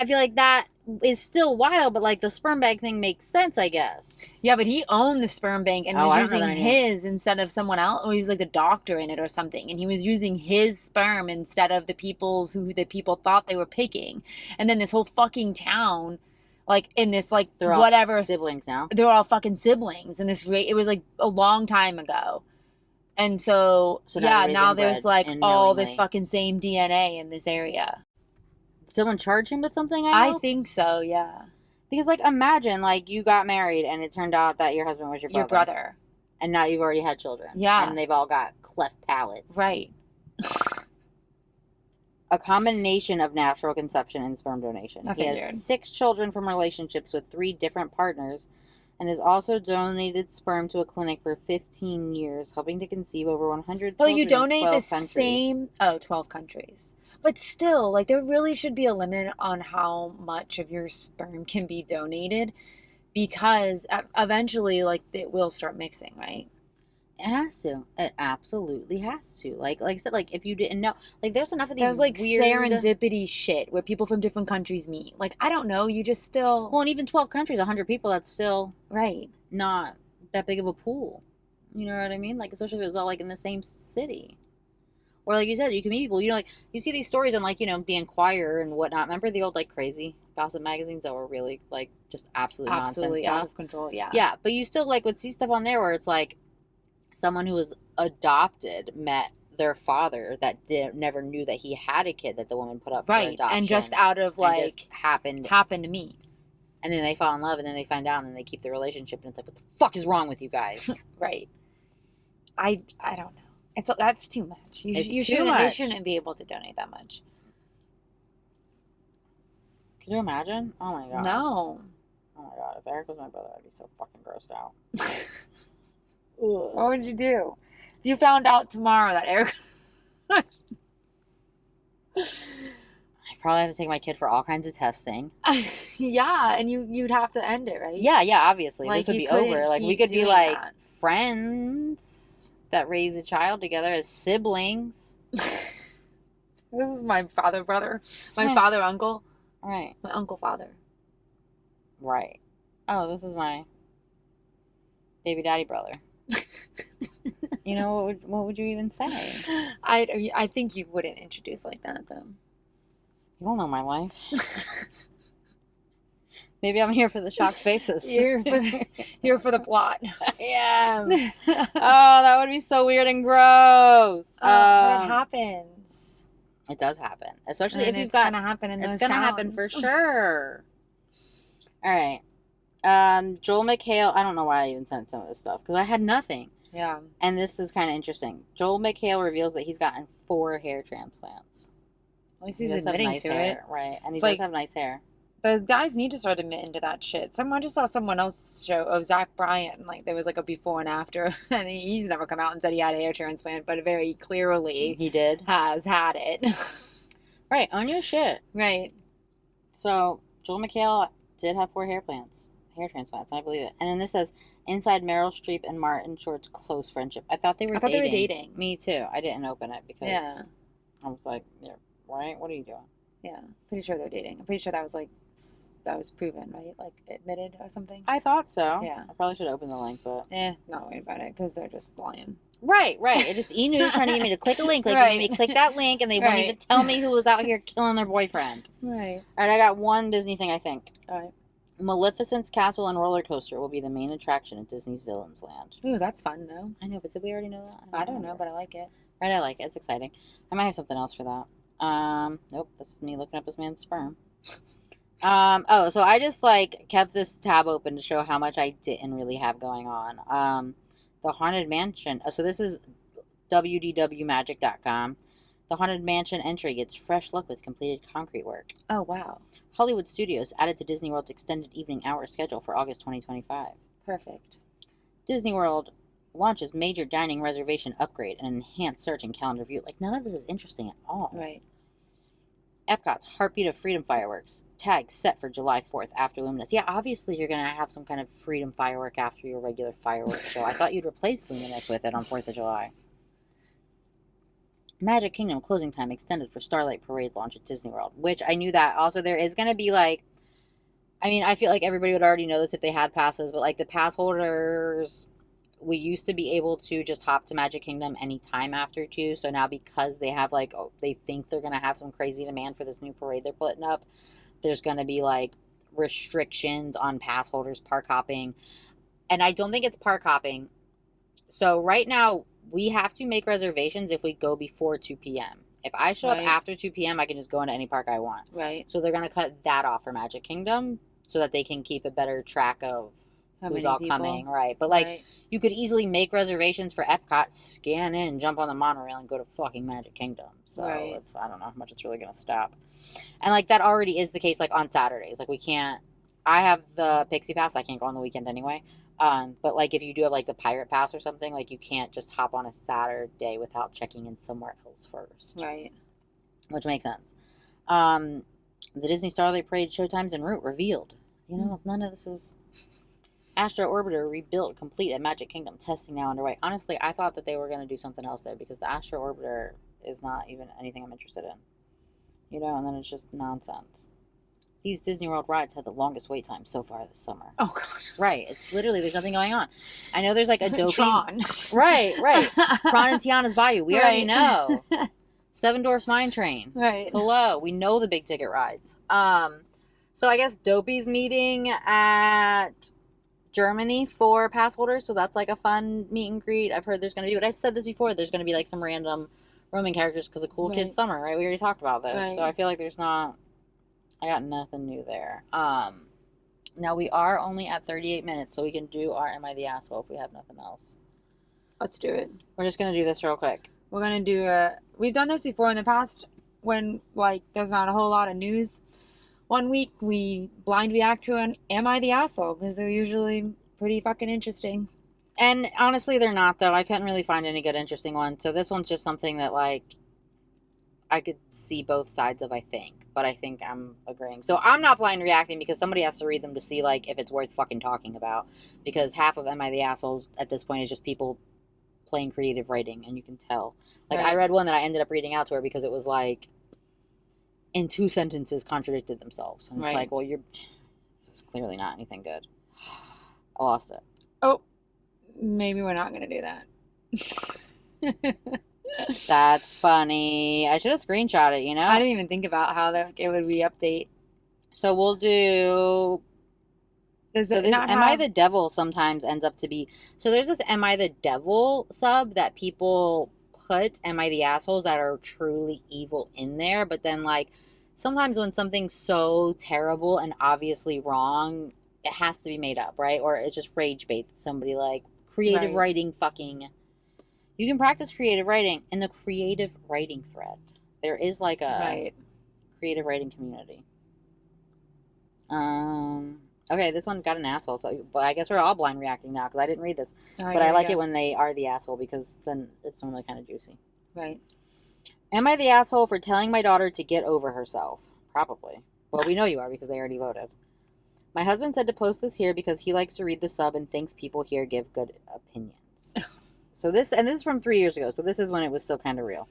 I feel like that is still wild, but like the sperm bank thing makes sense, I guess. Yeah, but he owned the sperm bank and was using his instead of someone else, or he was like the doctor in it or something, and he was using his sperm instead of the people thought they were picking. And then this whole fucking town, like in this like they're whatever all siblings now. They're all fucking siblings, and it was like a long time ago. And so now there's like all this fucking same DNA in this area. Someone charge him with something? I think so, yeah. Because, like, imagine, like, you got married and it turned out that your husband was your brother. And now you've already had children. Yeah. And they've all got cleft palates. Right. A combination of natural conception and sperm donation. He has 6 children from relationships with 3 different partners and has also donated sperm to a clinic for 15 years, helping to conceive over 100 children you donate in 12 the countries. same... Oh, 12 countries. But still, like, there really should be a limit on how much of your sperm can be donated, because eventually, like, it will start mixing, right? It has to. It absolutely has to. Like I said, like, if you didn't know, like, there's enough of these like weird serendipity shit where people from different countries meet. Like, I don't know, you just still... Well, and even 12 countries, 100 people, that's still... Right. Not that big of a pool. You know what I mean? Like, especially if it was all, like, in the same city. Or, like you said, you can meet people. You know, like, you see these stories on, like, you know, The Enquirer and whatnot. Remember the old, like, crazy gossip magazines that were really, like, just absolute nonsense stuff? Out of control, yeah. Yeah, but you still, like, would see stuff on there where it's, like, someone who was adopted met their father that never knew that he had a kid that the woman put up for adoption. And just out of, like... Just happened to meet. And then they fall in love, and then they find out, and then they keep the relationship, and it's like, what the fuck is wrong with you guys? Right. I don't know. That's too much. You too much. They shouldn't be able to donate that much. Can you imagine? Oh my god. No. Oh my god. If Eric was my brother, I'd be so fucking grossed out. What would you do if you found out tomorrow that Eric? I'd probably have to take my kid for all kinds of testing. Yeah, and you'd have to end it, right? Yeah, obviously. Like, this would be over. Like, we could be like friends that raise a child together as siblings. This is my father brother. My father uncle. Right. My uncle father. Right. Oh, this is my baby daddy brother. You know, what would you even say? I think you wouldn't introduce like that, though. You don't know my life. Maybe I'm here for the shocked faces. Here for the plot. Yeah. Oh, that would be so weird and gross. That happens. It does happen, especially and if you've got. It's gonna happen in those It's gonna towns. happen for sure. All right. Joel McHale. I don't know why I even sent some of this stuff because I had nothing. Yeah. And this is kind of interesting. Joel McHale reveals that he's gotten 4 hair transplants. At least he's admitting nice to hair, it. right? And he It's does like, have nice hair. The guys need to start admitting to that shit. I just saw someone else show, Zach Bryan, like there was like a before and after, and he's never come out and said he had a hair transplant, but very clearly he did has had it. Right, own your shit. Right. So Joel McHale did have 4 hair transplants, and I believe it. And then this says inside Meryl Streep and Martin Short's close friendship. I thought they were dating. Me too. I didn't open it because I was like, yeah, right? What are you doing? Yeah, pretty sure they're dating. I'm pretty sure that was proven, right? Like admitted or something. I thought so. Yeah. I probably should open the link, but not worried about it because they're just lying. Right. It just E-News trying to get me to click a link. Like Right. they made me click that link, and they won't even tell me who was out here killing their boyfriend. Right. All right, I got one Disney thing. I think. All right. Maleficent's castle and roller coaster will be the main attraction at Disney's Villains Land. Ooh, that's fun though. I know, but did we already know that? I don't know, but I like it. Right, I like it. It's exciting. I might have something else for that. Nope, this is me looking up this man's sperm. So I just kept this tab open to show how much I didn't really have going on. The Haunted Mansion. So this is wdwmagic.com. The Haunted Mansion entry gets fresh look with completed concrete work. Oh, wow. Hollywood Studios added to Disney World's extended evening hour schedule for August 2025. Perfect. Disney World launches major dining reservation upgrade and enhanced search and calendar view. None of this is interesting at all. Right. Epcot's Heartbeat of Freedom fireworks. Tag set for July 4th after Luminous. Yeah, obviously you're going to have some kind of freedom firework after your regular fireworks show. I thought you'd replace Luminous with it on 4th of July. Magic Kingdom closing time extended for Starlight Parade launch at Disney World, which I knew that. Also, there is going to be I feel like everybody would already know this if they had passes, but the pass holders, we used to be able to just hop to Magic Kingdom anytime after 2. So now because they have they think they're going to have some crazy demand for this new parade they're putting up, there's going to be restrictions on pass holders park hopping. And I don't think it's park hopping. So right now we have to make reservations if we go before 2 p.m. If I show up after 2 p.m., I can just go into any park I want. Right. So they're going to cut that off for Magic Kingdom so that they can keep a better track of who's all coming. Right. But you could easily make reservations for Epcot, scan in, jump on the monorail, and go to fucking Magic Kingdom. So it's, I don't know how much it's really going to stop. And that already is the case on Saturdays. We can't, I have the Pixie Pass. I can't go on the weekend anyway. But if you do have the Pirate Pass or something, you can't just hop on a Saturday without checking in somewhere else first. Right. Which makes sense. The Disney Starlight Parade showtimes en route revealed. None of this is... Astro Orbiter rebuilt complete at Magic Kingdom. Testing now underway. Honestly, I thought that they were going to do something else there because the Astro Orbiter is not even anything I'm interested in. And then it's just nonsense. These Disney World rides had the longest wait time so far this summer. Oh, God. Right. It's literally, there's nothing going on. I know there's a dopey... Tron. Right. Tron and Tiana's Bayou. We already know. Seven Dwarfs Mine Train. Right. Hello. We know the big ticket rides. So I guess Dopey's meeting at Germany for pass holders. So that's a fun meet and greet. I've heard there's going to be, but I said this before, there's going to be some random roaming characters because of Cool Kids Summer, right? We already talked about this. Right. So I feel there's not... I got nothing new there. Now we are only at 38 minutes, so we can do our Am I the Asshole if we have nothing else. Let's do it. We're just going to do this real quick. We're going to do we've done this before in the past when, like, there's not a whole lot of news. One week we blind react to an Am I the Asshole? Because they're usually pretty fucking interesting. And honestly, they're not, though. I couldn't really find any good, interesting ones. So this one's just something that, like, I could see both sides of, I think. But I think I'm agreeing. So I'm not blind reacting because somebody has to read them to see, like, if it's worth fucking talking about. Because half of Am I the Assholes at this point is just people playing creative writing, and you can tell. Like, right. I read one that I ended up reading out to her because it was, like, in 2 sentences contradicted themselves. And it's like, well, this is clearly not anything good. I lost it. Oh, maybe we're not going to do that. That's funny. I should have screenshot it, you know? I didn't even think about how it would re-update. So we'll do... Am I the Devil sometimes ends up to be... So there's this Am I the Devil sub that people put Am I the Assholes that are truly evil in there. But then, like, sometimes when something's so terrible and obviously wrong, it has to be made up, right? Or it's just rage bait. Somebody, like, creative writing fucking... You can practice creative writing in the creative writing thread. There is, like, a creative writing community. Okay, this one got an asshole, so but I guess we're all blind reacting now because I didn't read this. But I like it when they are the asshole because then it's normally kind of juicy. Right. Am I the asshole for telling my daughter to get over herself? Probably. Well, we know you are because they already voted. My husband said to post this here because he likes to read the sub and thinks people here give good opinions. So this is from 3 years ago, so this is when it was still kind of real.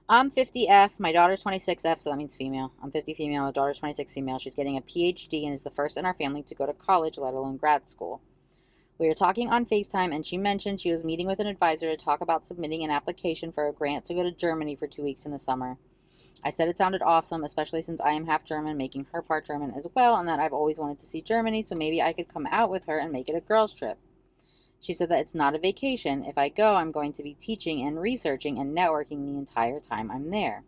I'm 50F, my daughter's 26F, so that means female. I'm 50 female, my daughter's 26 female. She's getting a PhD and is the first in our family to go to college, let alone grad school. We were talking on FaceTime, and she mentioned she was meeting with an advisor to talk about submitting an application for a grant to go to Germany for 2 weeks in the summer. I said it sounded awesome, especially since I am half German, making her part German as well, and that I've always wanted to see Germany, so maybe I could come out with her and make it a girls' trip. She said that it's not a vacation. If I go, I'm going to be teaching and researching and networking the entire time I'm there.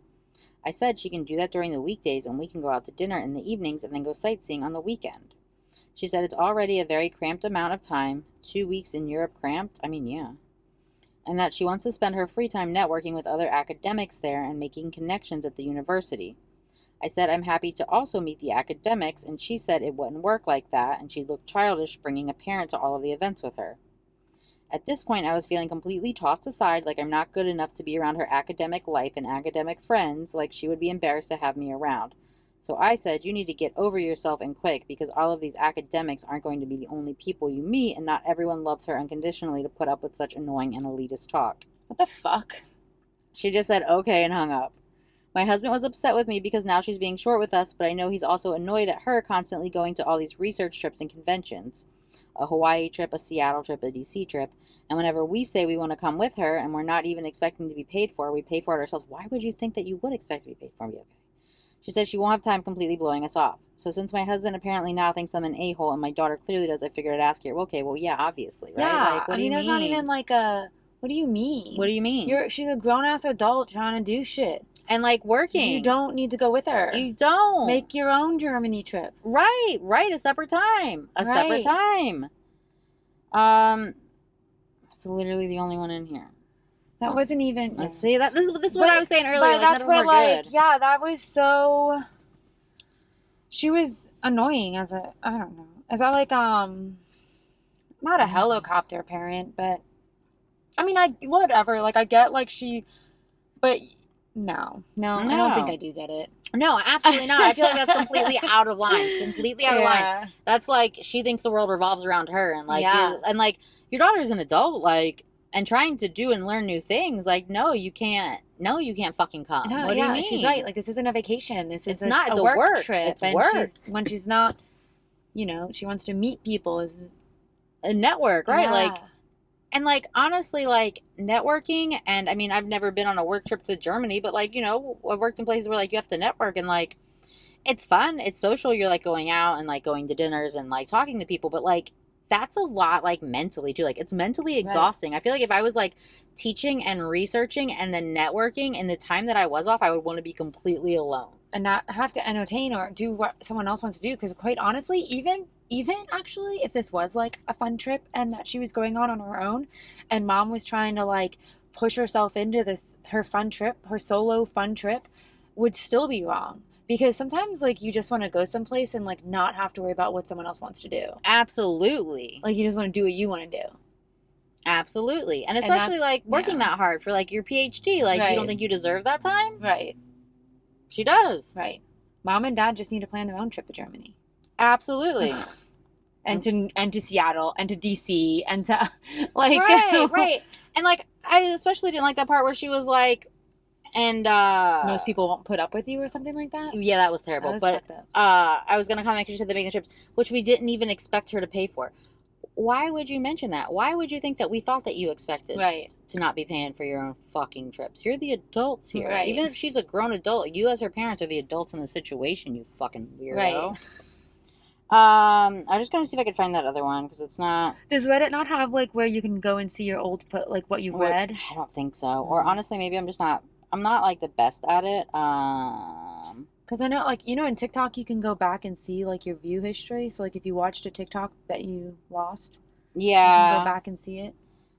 I said she can do that during the weekdays and we can go out to dinner in the evenings and then go sightseeing on the weekend. She said it's already a very cramped amount of time. 2 weeks in Europe cramped? I mean, yeah. And that she wants to spend her free time networking with other academics there and making connections at the university. I said I'm happy to also meet the academics, and she said it wouldn't work like that, and she looked childish bringing a parent to all of the events with her. At this point, I was feeling completely tossed aside, like I'm not good enough to be around her academic life and academic friends, like she would be embarrassed to have me around. So I said, you need to get over yourself and quick, because all of these academics aren't going to be the only people you meet, and not everyone loves her unconditionally to put up with such annoying and elitist talk. What the fuck? She just said, okay, and hung up. My husband was upset with me because now she's being short with us, but I know he's also annoyed at her constantly going to all these research trips and conventions. A Hawaii trip, a Seattle trip, a DC trip. And whenever we say we want to come with her and we're not even expecting to be paid for, we pay for it ourselves. Why would you think that you would expect to be paid for and be okay? She says she won't have time completely blowing us off. So since my husband apparently now thinks I'm an a-hole and my daughter clearly does, I figured I'd ask her. Okay, well, yeah, obviously, right? Yeah, like, what do you that's mean? not even like a... What do you mean? What do you mean? She's a grown-ass adult trying to do shit. And, like, working. You don't need to go with her. You don't. Make your own Germany trip. Right. A separate time. Separate time. It's literally the only one in here. That wasn't even... Let's see. This is what I was saying earlier. But that's what, like, good. Yeah, that was so... She was annoying as a... I don't know. As a, like, not a helicopter parent, but... I mean, whatever. Like, I get, like, she... But... No, I don't think I do get it. No, absolutely not. I feel like that's completely out of line. Completely out of line. That's like she thinks the world revolves around her, and like, your daughter's an adult, like, and trying to do and learn new things. Like, no, you can't. No, you can't fucking come. No, what do you mean? She's right. Like, this isn't a vacation. It's not. It's a work trip. It's work. When she's not, she wants to meet people. Is a network, right? Yeah. Like. And, like, honestly, like, networking, and, I mean, I've never been on a work trip to Germany, but, like, I've worked in places where, like, you have to network, and, like, it's fun, it's social, you're, like, going out and, like, going to dinners and, like, talking to people, but, like, that's a lot, like, mentally, too. Like, it's mentally exhausting. Right. I feel like if I was, like, teaching and researching and then networking in the time that I was off, I would want to be completely alone. and not have to entertain or do what someone else wants to do. Because quite honestly, even actually, if this was like a fun trip and that she was going on her own, and mom was trying to like push herself into this her fun trip, her solo fun trip, would still be wrong. Because sometimes like you just want to go someplace and like not have to worry about what someone else wants to do. Absolutely. Like you just want to do what you want to do. Absolutely. And especially like working that hard for like your PhD. Like you don't think you deserve that time? Right. She does. Right. Mom and dad just need to plan their own trip to Germany. Absolutely. and to Seattle and to DC and to like right. And like I especially didn't like that part where she was like, and most people won't put up with you or something like that. Yeah, that was terrible. But I was gonna comment because she said the big trips, which we didn't even expect her to pay for. Why would you mention that? Why would you think that we thought that you expected to not be paying for your own fucking trips? You're the adults here. Right. Even if she's a grown adult, you as her parents are the adults in the situation, you fucking weirdo. Right. I'm just gonna see if I can find that other one because it's not. Does Reddit not have like where you can go and see your old like what you've read? I don't think so. Or honestly, maybe I'm not like the best at it. Because I know, like, you know, in TikTok, you can go back and see, like, your view history. So, like, if you watched a TikTok that you lost, you can go back and see it.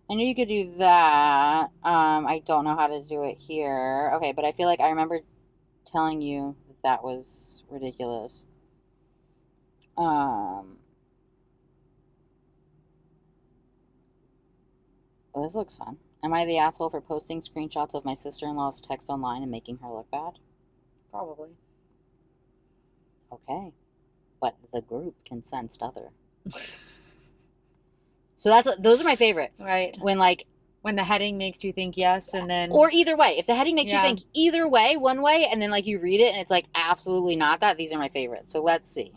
I knew you could do that. I don't know how to do it here. Okay, but I feel like I remember telling you that was ridiculous. Oh, this looks fun. Am I the asshole for posting screenshots of my sister-in-law's text online and making her look bad? Probably. Okay, but the group can sense other. So those are my favorite. Right. When the heading makes you think yes, and then or either way. If the heading makes you think either way, one way, and then like you read it and it's like absolutely not that. These are my favorites. So let's see.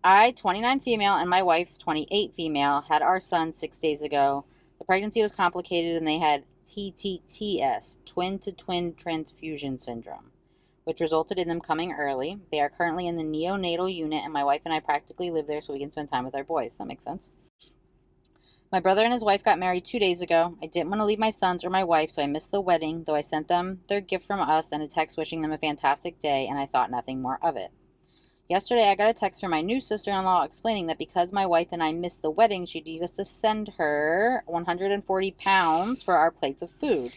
I, 29 female, and my wife, 28 female, had our son 6 days ago. The pregnancy was complicated, and they had TTTS, twin-to-twin transfusion syndrome, which resulted in them coming early. They are currently in the neonatal unit, and my wife and I practically live there so we can spend time with our boys. That makes sense. My brother and his wife got married 2 days ago. I didn't want to leave my sons or my wife, so I missed the wedding, though I sent them their gift from us and a text wishing them a fantastic day, and I thought nothing more of it. Yesterday, I got a text from my new sister-in-law explaining that because my wife and I missed the wedding, she'd need us to send her 140 pounds for our plates of food.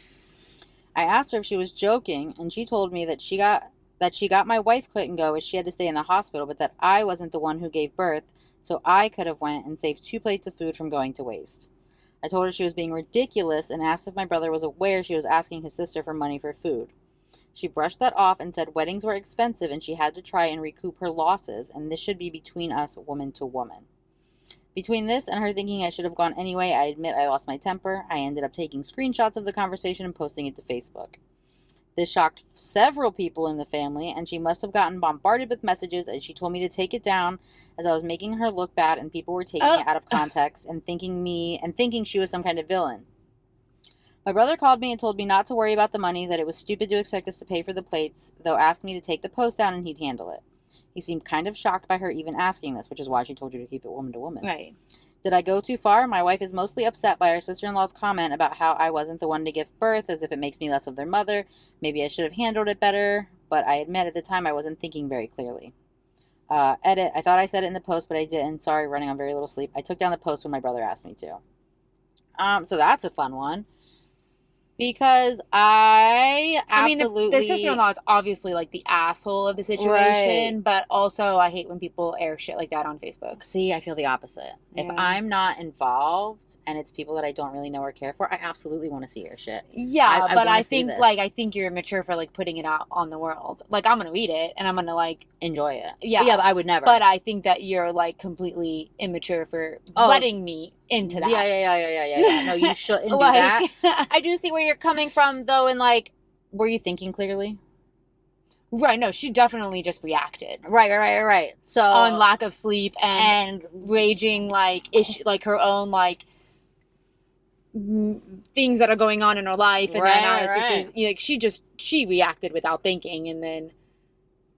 I asked her if she was joking, and she told me that she got my wife couldn't go as she had to stay in the hospital, but that I wasn't the one who gave birth, so I could have went and saved 2 plates of food from going to waste. I told her she was being ridiculous and asked if my brother was aware she was asking his sister for money for food. She brushed that off and said weddings were expensive and she had to try and recoup her losses, and this should be between us, woman to woman. Between this and her thinking I should have gone anyway, I admit I lost my temper. I ended up taking screenshots of the conversation and posting it to Facebook. This shocked several people in the family, and she must have gotten bombarded with messages, and she told me to take it down as I was making her look bad, and people were taking it out of context and thinking she was some kind of villain. My brother called me and told me not to worry about the money, that it was stupid to expect us to pay for the plates, though asked me to take the post down and he'd handle it. He seemed kind of shocked by her even asking this, which is why she told you to keep it woman to woman. Right. Did I go too far? My wife is mostly upset by our sister-in-law's comment about how I wasn't the one to give birth, as if it makes me less of their mother. Maybe I should have handled it better, but I admit at the time I wasn't thinking very clearly. Edit. I thought I said it in the post, but I didn't. Sorry, running on very little sleep. I took down the post when my brother asked me to. So that's a fun one. Because I mean, the sister-in-law is obviously like the asshole of the situation, but also I hate when people air shit like that on Facebook. See, I feel the opposite. Yeah. If I'm not involved and it's people that I don't really know or care for, I absolutely want to see your shit. Yeah, but I think you're immature for like putting it out on the world. Like, I'm gonna read it and I'm gonna like enjoy it. Yeah, but I would never. But I think that you're like completely immature for letting me into that. Yeah. No, you shouldn't do that. I do see where you're coming from, though, and like, were you thinking clearly? Right, no, she definitely just reacted. Right. So on lack of sleep and raging like issue, like her own like things that are going on in her life, and then our sisters, like she reacted without thinking, and then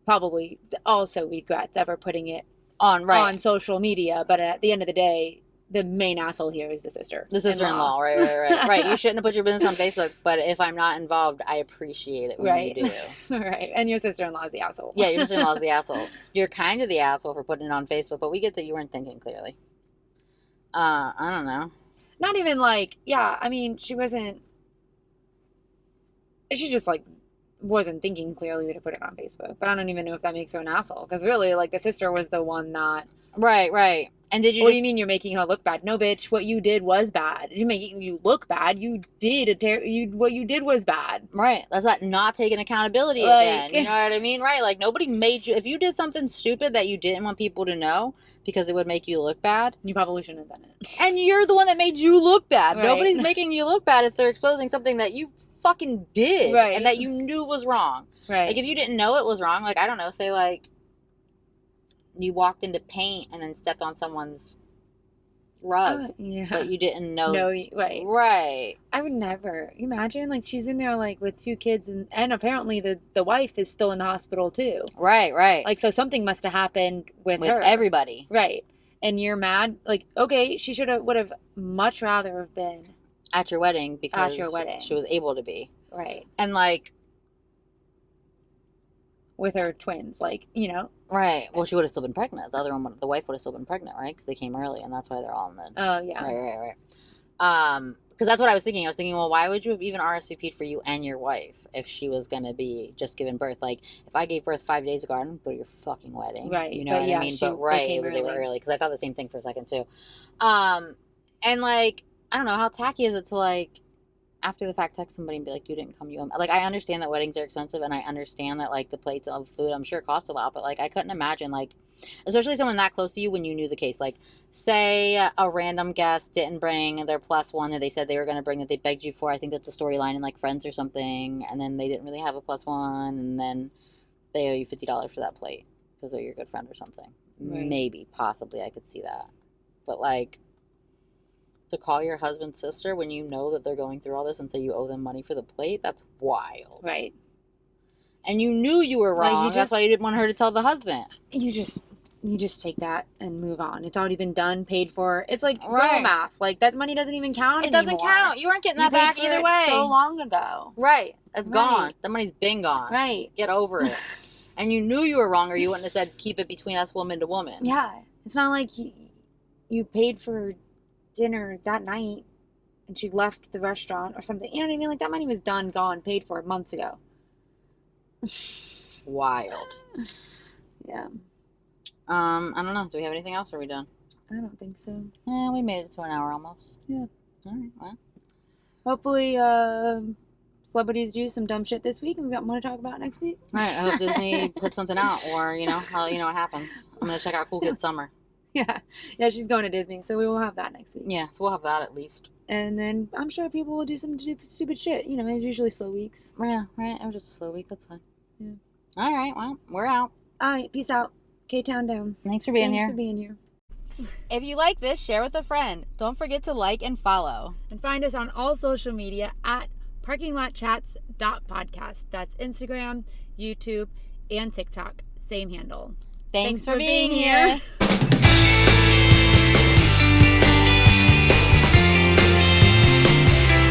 probably also regrets ever putting it on social media. But at the end of the day, the main asshole here is the sister. The sister-in-law, right. Right, you shouldn't have put your business on Facebook, but if I'm not involved, I appreciate it when you do. Right, and your sister-in-law is the asshole. Yeah, your sister-in-law is the asshole. You're kind of the asshole for putting it on Facebook, but we get that you weren't thinking clearly. I don't know. Not even like, yeah, I mean, she just like wasn't thinking clearly to put it on Facebook. But I don't even know if that makes her an asshole. Because really, like, the sister was the one that... Right. And did you What do you mean you're making her look bad? No, bitch, what you did was bad. You're making you look bad. What you did was bad. Right. That's not taking accountability again. You know what I mean? Right. Like, nobody made you... If you did something stupid that you didn't want people to know because it would make you look bad... You probably shouldn't have done it. And you're the one that made you look bad. Right. Nobody's making you look bad if they're exposing something that you fucking did. Right. And that you knew was wrong. Right. Like, if you didn't know it was wrong, like, I don't know, say, like, you walked into paint and then stepped on someone's rug. Yeah. But you didn't know. No, right. Right. I would never. You imagine, like, she's in there, like, with 2 kids, and apparently the wife is still in the hospital, too. Right. Like, so something must have happened with her. With everybody. Right. And you're mad? Like, okay, she would have much rather have been... At your wedding because she was able to be. Right. And, like... With her twins, like, you know. Right. Well, she would have still been pregnant. The wife would have still been pregnant, right? Because they came early, and that's why they're all in the... Oh, yeah. Right. Because that's what I was thinking. I was thinking, well, why would you have even RSVP'd for you and your wife if she was going to be just giving birth? Like, if I gave birth 5 days ago, I didn't go to your fucking wedding. Right. You know what I mean? But they were early. Because I thought the same thing for a second, too. And, like, I don't know, how tacky is it to, like... after the fact text somebody and be like, you didn't come, like, I understand that weddings are expensive, and I understand that, like, the plates of food, I'm sure, cost a lot, but, like, I couldn't imagine, like, especially someone that close to you when you knew the case, like, say a random guest didn't bring their +1 that they said they were going to bring that they begged you for. I think that's a storyline in, like, Friends or something, and then they didn't really have a +1, and then they owe you $50 for that plate because they're your good friend or something. Right. Maybe, possibly, I could see that. But, like... to call your husband's sister when you know that they're going through all this and say you owe them money for the plate, that's wild. Right. And you knew you were wrong. Like, that's why you didn't want her to tell the husband. You just take that and move on. It's already been done, paid for. It's like girl math. Like, that money doesn't even count anymore. It doesn't count. You aren't getting that back either way. So long ago. Right. It's gone. The money's been gone. Right. Get over it. And you knew you were wrong, or you wouldn't have said, keep it between us woman to woman. Yeah. It's not like you paid for dinner that night and she left the restaurant or something. You know what I mean? Like, that money was done, gone, paid for months ago. Wild. Yeah. I don't know. Do we have anything else, or are we done? I don't think so. Yeah, we made it to an hour almost. Yeah. All right, well. Hopefully, celebrities do some dumb shit this week and we've got more to talk about next week. All right, I hope Disney puts something out, or, I'll, what happens. I'm going to check out Cool Kid Summer. Yeah, she's going to Disney, so we will have that next week. Yeah, so we'll have that at least. And then I'm sure people will do some stupid shit. It's usually slow weeks. Yeah, right. It was just a slow week. That's fine. Yeah. All right, well, we're out. All right, peace out. K-Town down. Thanks for being here. If you like this, share with a friend. Don't forget to like and follow. And find us on all social media at parkinglotchats.podcast. That's Instagram, YouTube, and TikTok. Same handle. Thanks for being here.